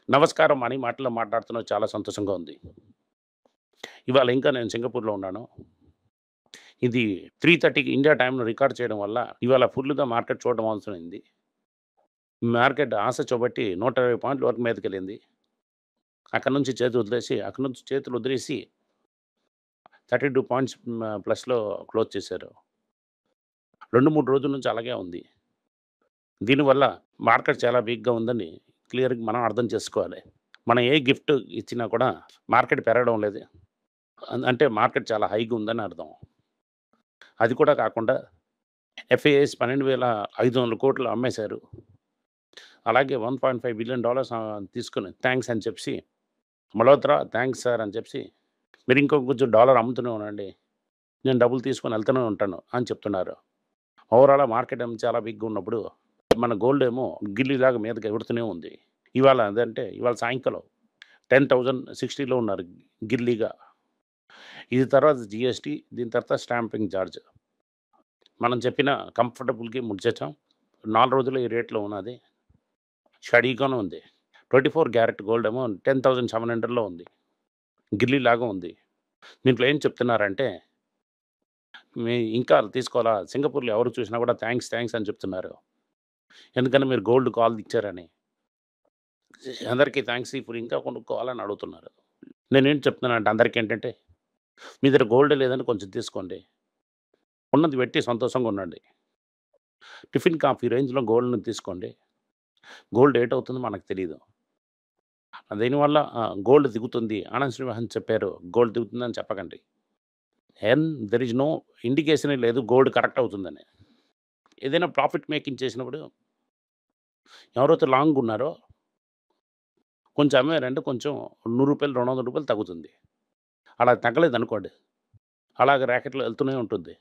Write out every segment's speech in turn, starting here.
నమస్కారం అని మాటల్లో మాట్లాడుతున్నది చాలా సంతోషంగా ఉంది. ఇవాళ ఇంకా నేను సింగపూర్‌లో ఉన్నాను. ఇది 3:30కి ఇండియా టైమ్‌లో రికార్డ్ చేయడం వల్ల ఇవాళ ఫుల్‌గా మార్కెట్ చూడడం అవసరమైంది. మార్కెట్ ఆశ చూపట్టి 120 పాయింట్ల వరకు మీదకెళ్ళింది. అక్కడి నుంచి చేతులు వదిలేసి 32 పాయింట్స్ ప్లస్‌లో క్లోజ్ చేశారు. 2, 3 రోజుల నుంచి అలాగే ఉంది. దీనివల్ల మార్కెట్ చాలా వీక్‌గా ఉందని క్లియర్‌గా మనం అర్థం చేసుకోవాలి. మనం ఏ గిఫ్ట్ ఇచ్చినా కూడా మార్కెట్ పెరగడం లేదు. అంటే మార్కెట్ చాలా హైగా ఉందని అర్థం. అది కూడా కాకుండా ఎఫ్ఐఐస్ 12,500 కోట్లు అమ్మేశారు. అలాగే $1.5 బిలియన్ తీసుకొని థాంక్స్ అని చెప్పి, మల్హోత్రా థాంక్స్ సార్ అని చెప్పి, మీరు ఇంకో కొంచెం డాలర్ అమ్ముతూనే ఉండండి. నేను డబ్బులు తీసుకొని ఎళ్తూనే ఉంటాను అని చెప్తున్నారు. ఓవరాల్‌గా మార్కెట్ ఏమో చాలా వీక్‌గా ఉన్నప్పుడు, మన గోల్డ్ ఏమో గిల్లిలాగా మీదకి ఎగురుతూనే ఉంది. ఇవాళ సాయంకాలం 10,060లో ఉన్నారు గిల్లీగా. ఇది తర్వాత జీఎస్టీ, దీని తర్వాత స్టాంపింగ్ చార్జ్. మనం చెప్పిన కంఫర్టబుల్‌కి ముడిచేసాం. 4 రోజులు ఈ రేట్‌లో ఉన్నది. స్టడీగానే ఉంది. 24 క్యారెట్ గోల్డ్ ఏమో 10,700లో ఉంది. గిల్లీలాగా ఉంది. దీంట్లో ఏం చెప్తున్నారంటే, ఇంకా తీసుకోవాలా? సింగపూర్‌లో ఎవరు చూసినా కూడా థాంక్స్, థాంక్స్ అని చెప్తున్నారు. ఎందుకని మీరు గోల్డ్ కాల్ ఇచ్చారని. అందరికీ థాంక్స్ ఇప్పుడు ఇంకా కొనుక్కోవాలని అడుగుతున్నారు. నేనేం చెప్తున్నానంటే అందరికేంటంటే, మీ దగ్గర గోల్డ్ లేదని కొంచెం తీసుకోండి. ఉన్నది పెట్టి సంతోషంగా ఉండండి. టిఫిన్, కాఫీ రేంజ్‌లో గోల్డ్‌ని తీసుకోండి. గోల్డ్ ఏటవుతుందో మనకు తెలీదు. దీనివల్ల గోల్డ్ దిగుతుంది. ఆనంద్ శ్రీనివాసన్ చెప్పారు. గోల్డ్ దిగుతుందని చెప్పకండి. దేర్ ఈజ్ నో ఇండికేషనే లేదు గోల్డ్ కరెక్ట్ అవుతుందని. ఏదైనా ప్రాఫిట్ మేకింగ్ చేసినప్పుడు ఎవరైతే లాంగ్ ఉన్నారో కొంచెం అమ్మారంటే కొంచెం రూ. 100, రూ. 200 తగ్గుతుంది. అలా తగ్గలేదనుకోండి, అలాగ ర్యాకెట్‌లో ఎళ్తూనే ఉంటుంది.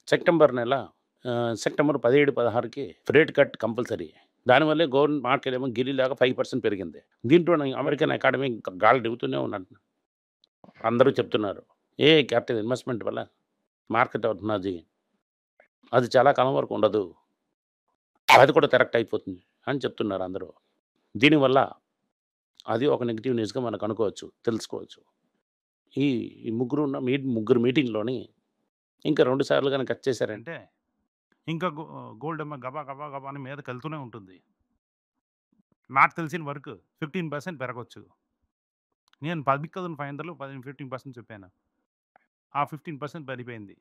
సెప్టెంబర్ నెల సెప్టెంబర్ 17, 16కి రేట్ కట్ కంపల్సరీ. దానివల్లే గోల్డ్ మార్కెట్ ఏమో గిల్లీలాగా 5% పెరిగింది. దీంట్లోనే అమెరికన్ అకాడమీ గాలి దిగుతూనే ఉన్నది. అందరూ చెప్తున్నారు. క్యాపిటల్ ఇన్వెస్ట్‌మెంట్ వల్ల మార్కెట్ అవుతున్నది. అది చాలా కాలం వరకు ఉండదు. అది కూడా కరెక్ట్ అయిపోతుంది అని చెప్తున్నారు అందరూ. దీనివల్ల అది ఒక నెగెటివ్ న్యూస్‌గా మనకు అనుకోవచ్చు, తెలుసుకోవచ్చు. ఈ ఈ ముగ్గురు మీటింగ్‌లోని ఇంకా 2 సార్లు గాని కట్ చేశారంటే, ఇంకా గోల్డ్ ఏమో గబా, గబా, గబా అని మీదకెళ్తూనే ఉంటుంది. నాకు తెలిసిన వరకు 15% పెరగొచ్చు. నేను 10,500లో 15% చెప్పాను. ఆ 15% పడిపోయింది.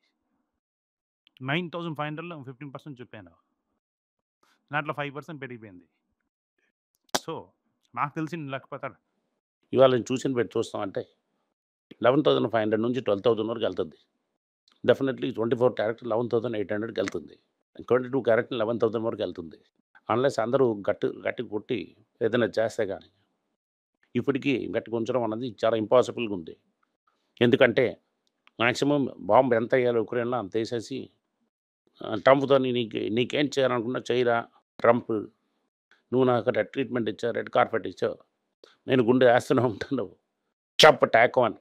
9,500లో 15% చెప్పాను. దాంట్లో 5% పెరిగిపోయింది. సో, నాకు తెలిసిన లెక్క ప్రకారం ఇవాళ నేను చూసిన బట్టి చూస్తామంటే 11,500 నుంచి 12,000 వరకు ఎళ్తది. డెఫినెట్‌లీ 24 క్యారెట్ 11,800కి ఎళ్తుంది. 22 క్యారెట్ 11,000 వరకు ఎళ్తుంది. అన్‌లెస్ అందరూ గట్టిగా కొట్టి ఏదైనా చేస్తే గాని. ఇప్పటికి గట్టిగా ఉంచడం అన్నది చాలా ఇంపాసిబుల్‌గా ఉంది. ఎందుకంటే మాక్సిమం బాంబ్ ఎంత ఎయ్యాలో ఉక్రెయిన్‌లో అంత ఎసేసి ట్రంప్‌తోని నీకేం చేయాలనుకున్నా చెయ్యిరా ట్రంప్. నువ్వు నాకు ట్రీట్మెంట్ ఇచ్చావు, రెడ్ కార్పెట్ ఇచ్చావు. నేను గుండు ఏస్తూనే ఉంటాను. Talk on.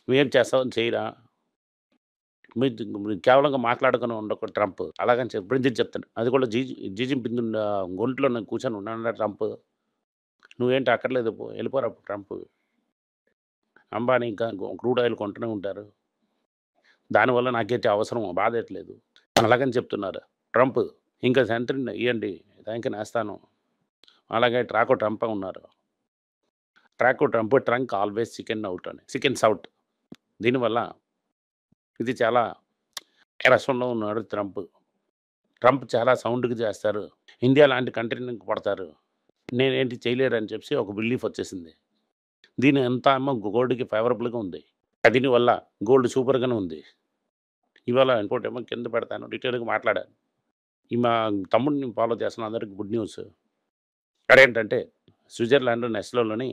నువ్వేం చేస్తావో చెయ్యిరా. మీరు కేవలంగా మాట్లాడుకొని ఉండకు ట్రంప్. అలాగని ఎప్పటి చెప్తాను. అది కూడా జీ జిన్‌పింగ్ ఒంట్లో నేను కూర్చొని ఉన్నానురా ట్రంప్. నువ్వేంటి అక్కర్లేదు పో. ఎళ్ళిపోరా ట్రంప్. అంబానీ ఇంకా క్రూడ్ ఆయిల్ కొంటూనే ఉంటారు. దానివల్ల నాకేంటి అవసరం బాధేయట్లేదు. అలాగని చెప్తున్నారు. ట్రంప్ ఇంకా సెంట్రీని ఇయ్యండి. నేస్తాను. అలాగే ట్రంపే ఉన్నారు. Trunk always chickens out. దీనివల్ల ఇది చాలా రసంలో ఉన్నాడు ట్రంప్. ట్రంప్ చాలా సౌండ్‌గా చేస్తారు. ఇండియా లాంటి కంట్రీని కొడతారు. నేనేంటి చేయలేరని చెప్పి ఒక బిలీఫ్ వచ్చేసింది. దీని అంతా ఏమో గోల్డ్‌కి ఫేవరబుల్‌గా ఉంది. దీనివల్ల గోల్డ్ సూపర్‌గానే ఉంది. ఇవాళ ఇంకోటేమో కింద పెడతాను డీటెయిల్‌గా మాట్లాడాను. మా తమ్ముడిని ఫాలో చేస్తున్న అందరికి గుడ్ న్యూస్. అదేంటంటే స్విట్జర్లాండ్ నెస్లోని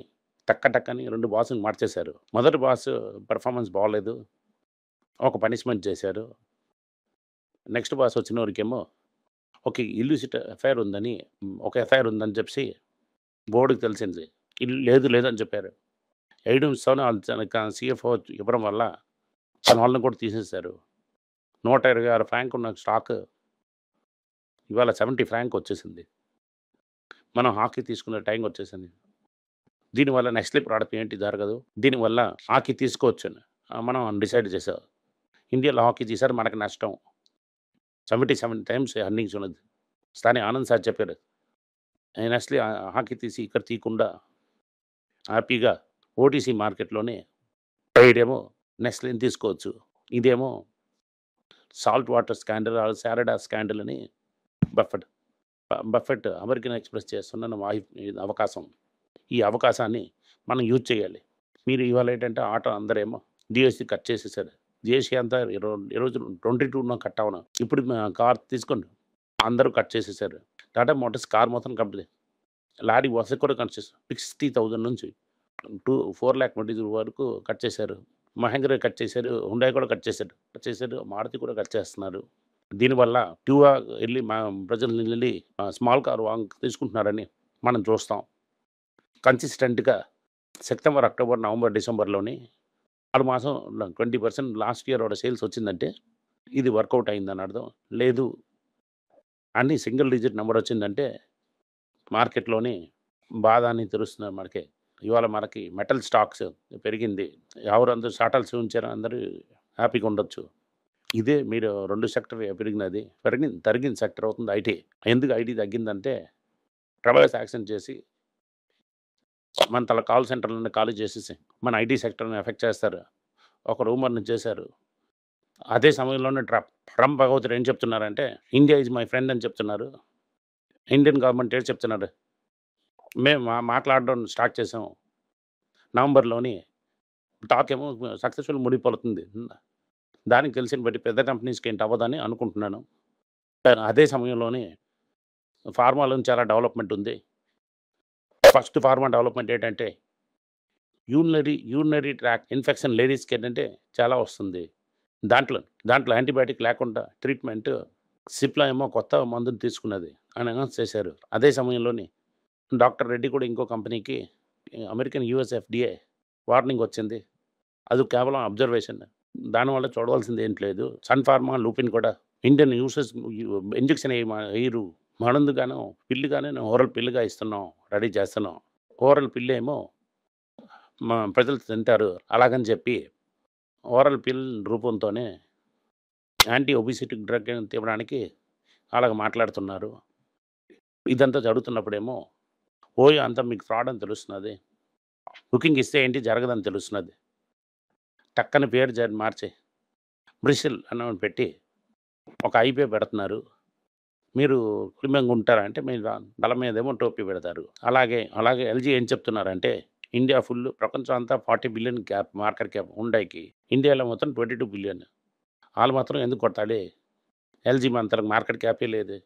టక్కని 2 బాసుని మార్చేశారు. మొదటి బాస్ పెర్ఫార్మన్స్ బాలేదు. ఒక పనిష్మెంట్ చేశారు. నెక్స్ట్ బాస్ వచ్చినోరికేమో ఒక ఇల్లిసిట్ ఒక ఎఫ్ఐఆర్ ఉందని చెప్పి బోర్డ్‌కి తెలిసింది. లేదని చెప్పారు. ఏయడం ఇస్తామని తనక సీఎఫ్ఓ ఇవ్వడం వల్ల తన వాళ్ళని కూడా తీసేశారు. 126 ఫ్రాంక్ ఉన్న స్టాక్ ఇవాళ 70 ఫ్రాంక్ వచ్చేసింది. మనం హాకీ తీసుకునే టైంకొచ్చేసింది. దీనివల్ల నెస్లీ ప్రోడక్ట్ ఏంటి జరగదు. దీనివల్ల హాకీ తీసుకోవచ్చని మనం డిసైడ్ చేసాం. ఇండియాలో హాకీ తీశారు మనకు నష్టం. 77 టైమ్స్ ఎర్నింగ్స్ ఉన్నది. స్థాని ఆనంద్ సార్ చెప్పారు. నెస్లీ హాకీ తీసి ఇక్కడ తీయకుండా హ్యాపీగా ఓటీసీ మార్కెట్‌లోనే ట్రేడేమో నెస్లేని తీసుకోవచ్చు. ఇదేమో సాల్ట్ వాటర్ స్కాండల్ ఆర్ సారడా స్కాండల్ అని బఫెట్ బఫెట్ అమెరికన్ ఎక్స్‌ప్రెస్ చేస్తున్న అవకాశం. ఈ అవకాశాన్ని మనం యూజ్ చేయాలి. మీరు ఇవాళ ఏంటంటే ఆటో అందరేమో జీఎస్టీ కట్ చేసేసారు. జీఎస్టీ అంతా ఈరోజు 22 కట్ అవ్వను. ఇప్పుడు కార్ తీసుకోండి అందరూ కట్ చేసేసారు. టాటా మోటార్స్ కార్ మొత్తం కంపెనీ లారీ వసతి కూడా కట్ చేశారు. 60,000 నుంచి 4,20,000 వరకు కట్ చేశారు. మహేంద్ర కట్ చేశారు. హుండాయ్ కూడా కట్ చేశారు. మారుతి కూడా కట్ చేస్తున్నారు. దీనివల్ల ట్యూవా వెళ్ళి ప్రజలు వెళ్ళి స్మాల్ కార్ తీసుకుంటున్నారని మనం చూస్తాం. కన్సిస్టెంట్‌గా సెప్టెంబర్, అక్టోబర్, నవంబర్, డిసెంబర్‌లోని 6 మాసం 20% లాస్ట్ ఇయర్ సేల్స్ వచ్చిందంటే ఇది వర్కౌట్ అయిందని అర్థం. లేదు అన్ని సింగిల్ డిజిట్ నంబర్ వచ్చిందంటే మార్కెట్‌లోని బాధ అని తెలుస్తున్నారు మనకి. ఇవాళ మనకి మెటల్ స్టాక్స్ పెరిగింది. ఎవరందరూ షార్టల్స్ ఉంచారో అందరూ హ్యాపీగా ఉండొచ్చు. ఇదే మీరు 2 సెక్టర్ పెరిగినది. తరిగిన సెక్టర్ అవుతుంది ఐటీ. ఎందుకు ఐటీ తగ్గిందంటే ట్రబుల్స్ యాక్షన్ చేసి మన కాల్ సెంటర్‌లన్నీ ఖాళీ చేసేసి మన ఐటీ సెక్టర్‌ని ఎఫెక్ట్ చేస్తారు. ఒక రూమర్‌ని చేశారు. అదే సమయంలోనే ట్రంప్ భగవతుడు ఏం చెప్తున్నారంటే ఇండియా ఈజ్ మై ఫ్రెండ్ అని చెప్తున్నారు. ఇండియన్ గవర్నమెంట్ ఏం చెప్తున్నారు? మేము మాట్లాడడం స్టార్ట్ చేసాం. నవంబర్‌లోని టాక్ ఏమో సక్సెస్‌ఫుల్ ముడిపడుతుంది. దానికి తెలిసిన బట్టి పెద్ద కంపెనీస్‌కి ఏంటి అవ్వదని అనుకుంటున్నాను. అదే సమయంలోనే ఫార్మాలో చాలా డెవలప్‌మెంట్ ఉంది. ఫస్ట్ ఫార్మా డెవలప్‌మెంట్ ఏంటంటే యూరినరీ ట్రాక్ట్ ఇన్ఫెక్షన్ లేడీస్‌కి ఏంటంటే చాలా వస్తుంది. దాంట్లో యాంటీబయాటిక్ లేకుండా ట్రీట్మెంట్ సిప్లా ఏమో కొత్త మందుని తీసుకున్నది అని అనౌన్స్ చేశారు. అదే సమయంలోని డాక్టర్ రెడ్డి కూడా ఇంకో కంపెనీకి అమెరికన్ యూఎస్ ఎఫ్‌డీఏ వార్నింగ్ వచ్చింది. అది కేవలం అబ్జర్వేషన్. దానివల్ల చూడవలసింది ఏంటి లేదు. సన్ ఫార్మా, లూపిన్ కూడా ఇండియన్ యూసెస్ ఇంజెక్షన్ ఎయ్యరు. మనందుగాను పిల్లుగానే ఓరల్ పిల్లుగా ఇస్తున్నాం. రెడీ చేస్తున్నాం. ఓరల్ పిల్లేమో ప్రజలు తింటారు. అలాగని చెప్పి ఓరల్ పిల్ రూపంతోనే యాంటీ ఒబిసిటీ డ్రగ్ ఇవ్వడానికి అలాగ మాట్లాడుతున్నారు. ఇదంతా జరుగుతున్నప్పుడేమో ఓయో అంతా మీకు ఫ్రాడ్ అని తెలుస్తున్నది. బుకింగ్ ఇస్తే ఏంటి జరగదని తెలుస్తున్నది. టక్కని పేరు మార్చి బ్రిసిల్ అని పెట్టి ఒక ఐపీ పెడుతున్నారు. మీరు కుటుంబంగా ఉంటారా అంటే మీరు తల మీదేమో టోపీ పెడతారు. అలాగే ఎల్జీ ఏం చెప్తున్నారంటే ఇండియా ఫుల్ ప్రపంచం అంతా 40 బిలియన్ మార్కెట్ క్యాప్ హుండాయ్‌కి. ఇండియాలో మొత్తం 22 బిలియన్. ఆళ్ళు మాత్రం ఎందుకు కొట్టాలి? ఎల్జీ అంత మార్కెట్ క్యాపే లేదు.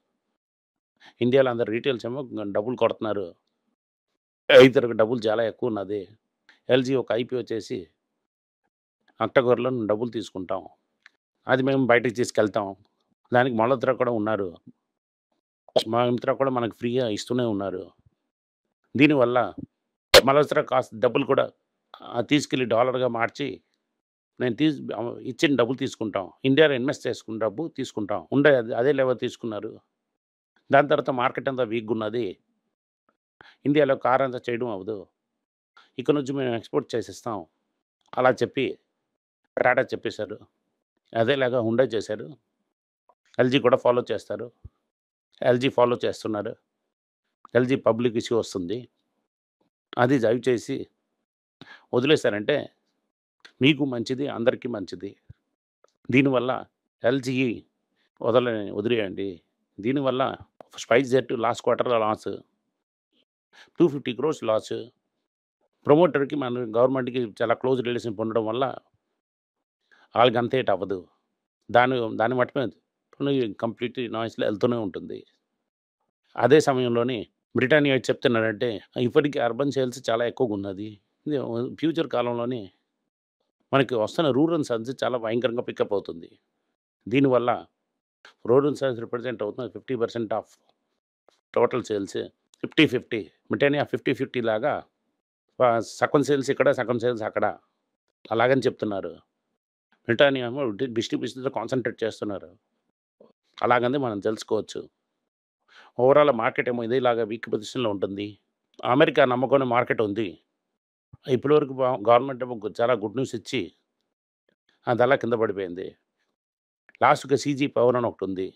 ఇండియాలో అందరు రీటైల్స్ ఏమో డబ్బులు కొడుతున్నారు. ఇతరులకు డబ్బులు చాలా ఎక్కువ ఉన్నది. ఎల్జీ ఒక ఐపీఓ చేసి అక్టోబర్‌లో డబ్బులు తీసుకుంటాం. అది మేము బయటకి తీసుకెళ్తాం. దానికి మల్హోత్రా కూడా ఉన్నారు. మల్హోత్రా కూడా మనకు ఫ్రీగా ఇస్తూనే ఉన్నారు. దీనివల్ల మల్హోత్రా కాస్త డబ్బులు కూడా తీసుకెళ్ళి డాలర్‌గా మార్చి నేను ఇచ్చిన డబ్బులు తీసుకుంటాం. ఇండియాలో ఇన్వెస్ట్ చేసుకున్న డబ్బు తీసుకుంటాం. అదే లెవెల్ తీసుకున్నారు. దాని తర్వాత మార్కెట్ అంతా వీక్‌గా ఉన్నది. ఇండియాలో కార్ అంతా చేయడం అవ్వదు. ఇక్కడ నుంచి మేము ఎక్స్‌పోర్ట్ చేసిస్తాం. అలా చెప్పి టాటా చెప్పేశారు. అదేలాగా హుండాయ్ చేశారు. ఎల్జీ కూడా ఫాలో చేస్తారు. ఎల్జీ ఫాలో చేస్తున్నారు. ఎల్జీ పబ్లిక్ ఇష్యూ వస్తుంది. అది దయచేసి వదిలేశారంటే మీకు మంచిది, అందరికీ మంచిది. దీనివల్ల ఎల్జీ వదిలేయండి. దీనివల్ల స్పైస్‌జెట్ లాస్ట్ క్వార్టర్‌లో లాస్. 250 క్రోర్స్ లాస్. ప్రమోటర్‌కి మన గవర్నమెంట్‌కి చాలా క్లోజ్ రిలేషన్‌షిప్ ఉండడం వల్ల ఆళ్ళకి అంత అవ్వదు. దాని మట్టుమే కంప్లీట్ నాయిస్‌లో వెళ్తూనే ఉంటుంది. అదే సమయంలోని బ్రిటానియా ఏటి చెప్తున్నారంటే ఇప్పటికి అర్బన్ సేల్స్ చాలా ఎక్కువగున్నది. ఫ్యూచర్ కాలంలోని మనకి వస్తున్న రూరల్ సేల్స్ చాలా భయంకరంగా పికప్ అవుతుంది. దీనివల్ల రూరల్ సేల్స్ రిప్రజెంట్ అవుతున్న 50% ఆఫ్ టోటల్ సేల్స్. 50-50 బ్రిటానియా 50-50 లాగా సగం సేల్స్ ఇక్కడ, సగం సేల్స్ అక్కడ. అలాగని చెప్తున్నారు. బ్రిటానియా ఏమో డిస్ట్రిబ్యూషన్‌లో కాన్సంట్రేట్ చేస్తున్నారు. అలాగని మనం తెలుసుకోవచ్చు. ఓవరాల్ మార్కెట్ ఏమో ఇదేలాగా వీక్ పొజిషన్‌లో ఉంటుంది. అమెరికా నమ్మకమైన మార్కెట్ ఉంది. ఇప్పటివరకు గవర్నమెంట్ ఏమో చాలా గుడ్ న్యూస్ ఇచ్చి అదలా కింద పడిపోయింది. లాస్ట్‌కి సీజీ పవర్ అని ఒకటుంది.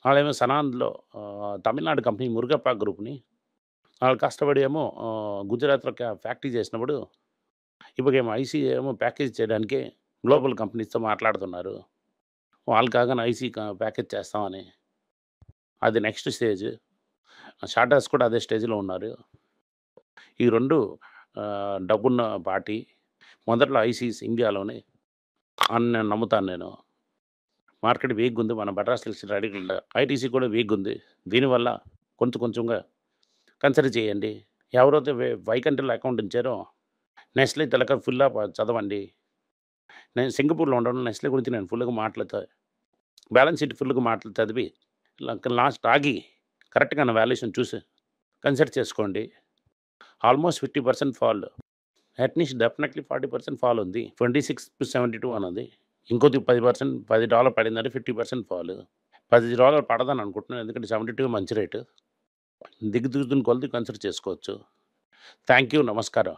వాళ్ళేమో సనాన్‌లో తమిళనాడు కంపెనీ మురుగప్ప గ్రూప్‌ని వాళ్ళు కష్టపడి ఏమో గుజరాత్‌లో ఫ్యాక్టరీ చేసినప్పుడు ఇప్పటికేమో ఐసీ ఏమో ప్యాకేజ్ చేయడానికి గ్లోబల్ కంపెనీస్‌తో మాట్లాడుతున్నారు. వాళ్ళు కాగానే ఐసీ ప్యాకేజ్ చేస్తామని. అది నెక్స్ట్ స్టేజ్. షార్టర్స్ కూడా అదే స్టేజ్‌లో ఉన్నారు. ఈ 2 డబ్బున్న పార్టీ. మొదట్లో ఐసీస్ ఇండియాలోని అని నేను నమ్ముతాను నేను. మార్కెట్ వీక్‌గుంది. మన బటాస్ లిస్ట్ రెడీగా ఐటీసీ కూడా వీక్‌గుంది. దీనివల్ల కొంచెం కొంచెంగా కన్సిడర్ చేయండి. ఎవరైతే వైకంఠ్‌లో అకౌంట్ ఉంచారో నెస్లే తెలక ఫుల్‌గా చదవండి. నేను సింగపూర్‌లో ఉండడం నెస్లే గురించి నేను ఫుల్‌గా మాటలు బ్యాలెన్స్ షీట్ ఫుల్‌గా మాటలు చదివి లాస్ట్ ఆగి కరెక్ట్‌గా నా వాల్యుయేషన్ చూసి కన్సిడర్ చేసుకోండి. Almost 50% fall. At least definitely 40% fall ఉంది. 26-72 అన్నది. ఇంకొద్ది 10% $10 పడిందంటే 50% ఫాల్. $10 పడదని అనుకుంటున్నాను. ఎందుకంటే 72 మంచి రేటు. దిగుతున్న కొలది కన్సిడర్ చేసుకోవచ్చు. Thank you. నమస్కారం.